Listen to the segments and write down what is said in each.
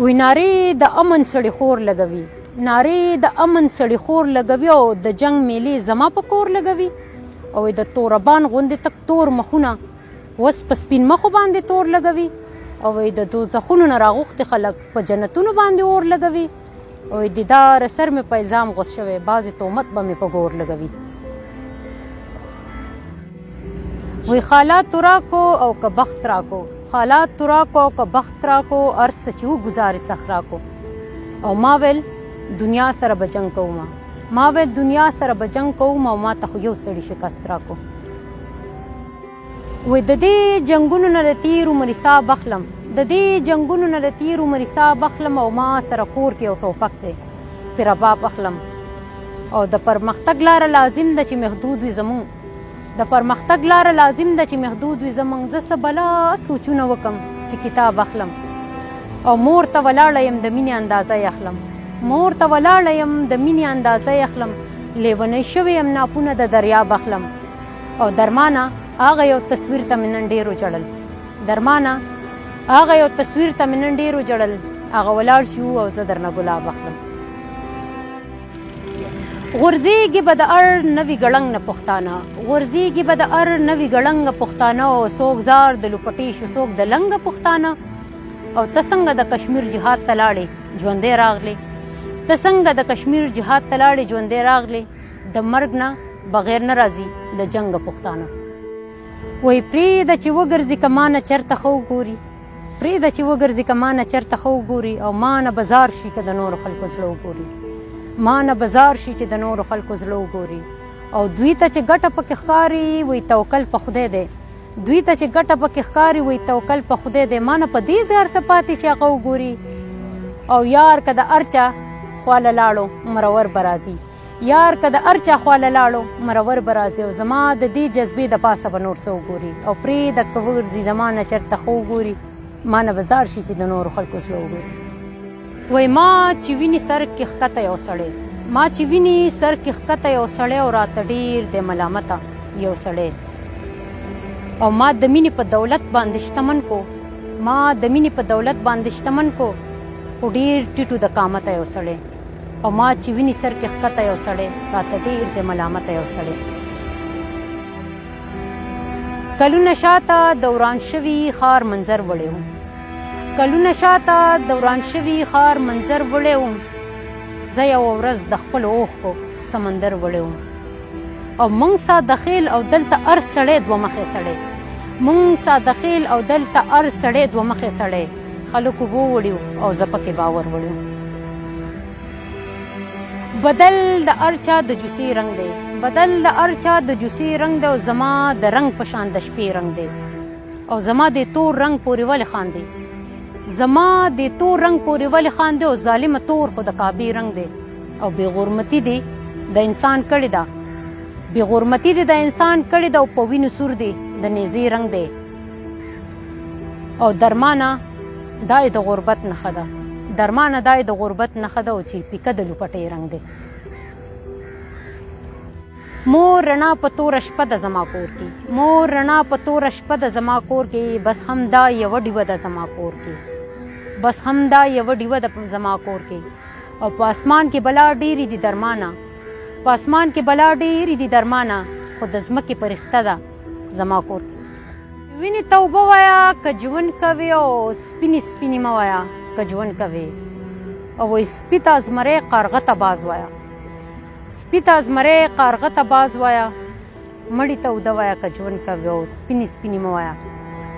وی نارې د امن سړی خور لګوي، نارې د امن سړی خور لګوي او د جنگ میلې زما په کور لګوي. او د توربان غوندې تک تور مخونه وس په سپین مخو باندې تور لګوي. او د دوزخونو نه راغوښتي خلک په جنتونو باندې اور لګوي. او دیدار سر مې په الزام غوڅ شوی، بعضې تهمت به مې په ګور لګوي. وی حالات تو راکو او که بخت راکو، حالات تو راکو او که بخت راکو، ارس چې وګزارې سخت راکو. او ما ویل دنیا سره به جنګ کوم، ما ویل دنیا سره به جنګ کوم او ما ته خو یو سړي شکست راکو. وی د دې جنګونو نه د تیر عمر حساب اخلم، د دې جنګونو نه د تیر عمر حساب اخلم او ما سره کور کې یو ټوپک دی پې رباب اخلم. او د پرمختګ لاره لازم ده چې محدود وي زمونږ، د پرمختګ لاره لازم ده چې محدود وي زمونږ. زه څه بلا سوچونه وکم چې کتاب اخلم. او مور ته ولاړه یم د مینې اندازه یې اخلم، مور ته ولاړه یم د مینې اندازه یې اخلم. لیونی شوی یم ناپونه د دریاب اخلم. او درمانه هغه یو تصویر ته مې نن ډېرو جړل، درمانه هغه یو تصویر ته مې نن ډېرو جړل. هغه ولاړ شو او زه درنه ګلاب اخلم. غورځېږي به د اړ نوي ګړنګ نه پښتانه، غورځېږي به د اړ نوي ګړنګ نه پښتانه. او څوک زار د لوپټې شو څوک د لنګه پښتانه. او ته څنګه د کشمیر جهاد ته لاړې ژوندی راغلې، ته څنګه د کشمیر جهاد ته لاړې ژوندی راغلې. د مرګ نه بغیر نه راځي د جنګ پښتانه. وی پرېږده چې وګرځي که ما نه چېرته ښه وګوري، پرېږده چې وګرځي که ما نه چېرته ښه وګوري. او ما نه بزار شي که د نورو خلکو زړه وګوري، ما نه بزار شي چې د نورو خلکو زړه وګوري. او دوی ته چې ګټه پکې ښکاري وی توکل په خدای دی، دوی ته چې ګټه پکې ښکاري وی توکل په خدای دی. ما نه په دې ځای هر څه پاتې چې هغه وګوري. او یار که د هر چا خواله لاړو مرور به راځي، یار که د هر چا خواله لاړو مرور به راځي. او زما د دې جذبې د پاسه به نور څه وګوري. او پرېږده که وګرځي زما نه چېرته ښه وګوري، ما نه بزار شي چې د نورو خلکو زړه وګوري. وی ما چې ویني سر کې ښکته یو سړی، ما چې ویني سر کې ښکته یو سړی او راته ډېر د ملامته یو سړی. او ما د مینې په دولت باندې شتمن کو، ما د مینې په دولت باندې شتمن کو، خو ډېر ټیټو د قامته یو سړی. او ما چې ویني سر کې ښکته یو سړی راته ډېر د ملامته یو سړی. کلونه شاته دوران شوي خار منظر وړی وم، کلونه شاته دوران شوي خار منظر وړی وم. زه یوه ورځ د خپلو اوښکو سمندر وړی وم. او موږ ساده خیل او دلته هر سړی دوه مخی سړی، موږ ساده خیل او دلته هر سړی دوه مخی سړی. خلکو بو وړیو او زه پکې باور وړیو. بدل د هر چا د جوسې رنګ دی، بدل د هر چا د جوسې رنګ دی. او زما د رنګ په شان د شپې رنګ دی. او زما د تور رنګ پورې ولې خاندي، زما د تور رنګ پورې ولې خاندي. او ظالمه تور خو د کعبې رنګ دی. او بې غرمتي دی د انسان کړې ده، بې غرمتي دی د انسان کړې ده. او په وینو سور دی د نیزې رنګ دی. او درمانه دا د غربت نښه ده، درمانه دا د غربت نښه ده. او چې پیکه د لوپټې رنګ دی. مور رڼا په توره شپه ده زما کور کې، مور رڼا په توره شپه ده زما کور کې. بس همدا یوه ډیوه ده زما کور کې، بس همدا یوه ډیوه ده زما کور کې. او په اسمان کې بلا ډېرې دي درمانه، په اسمان کې بلا ډېرې دي درمانه. خو د ځمکې په رښته ده زما کور کې. وینې توبه وایه که ژوند کوې، او سپینې سپینې مه وایه که ژوند کوې. او وایي سپي ته زمری قارغه ته باز وایه، سپي ته زمری قارغه ته باز وایه. مړي ته اوده وایه که ژوند کوې، او سپینې سپینې مه وایه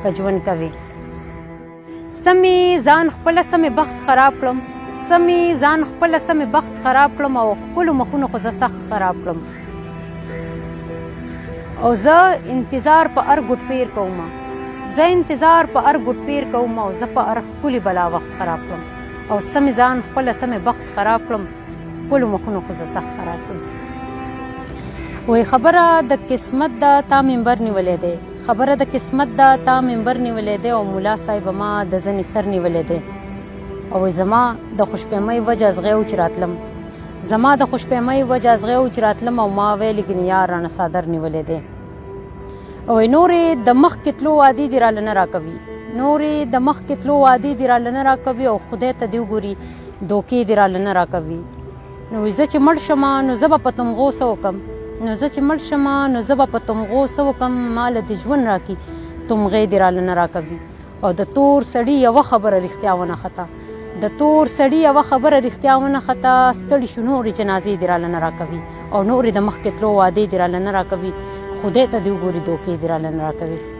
که ژوند کوې. سمې ځان خپله سمې بخت خراب کړم، سمې ځان خپله سمې بخت خراب کړم. او ښکلو مخونو خو زه سخت خراب کړم. او زه انتظار په هر ګوټ پیر کوم، زه انتظار په هر ګوټ پیر کوم. او زه په هر ښکلي بلا وخت خراب کړم. او سمې ځان خپله سمې بخت خراب کړم، ښکلو مخونو خو زه سخت خراب کړم. وایي خبره د قسمت ده تا منبر نیولی دی، خبره د قسمت ده تا منبر نیولی دی. او ملا صاحب ما د زنې سر نیولی دی. او زما د خوشپیمۍ وجه ازغی و چې راتلم، زما د خوشپیمۍ وجه ازغی و چې راتلم. او ما ویلې ګنې یار رانه څادر نیولی دی. او نورې د مخکې تلو وعدې دې راله نه راکوي، نورې د مخکې تلو وعدې دې راله نه راکوي او خدای ته دې وګوري دوکې دې راله نه راکوي. نو زه چې مړ شمه نو زه به په تمغو څه وکړم، نو زه چې مړ شمه نو زه به په تمغو څه وکړم، ماله دې ژوند راکړي تمغې دې راله نه راکوي. او د تور سړي یوه خبره رښتیا ونه خطا، د تور سړي یوه خبره رښتیا ونه خطا، ستړي شو نورې جنازې دې راله نه راکوي او نورې د مخکې تلو وعدې دې راله نه راکوي، خدای ته دې وګوري دوکې دې راله نه راکوي.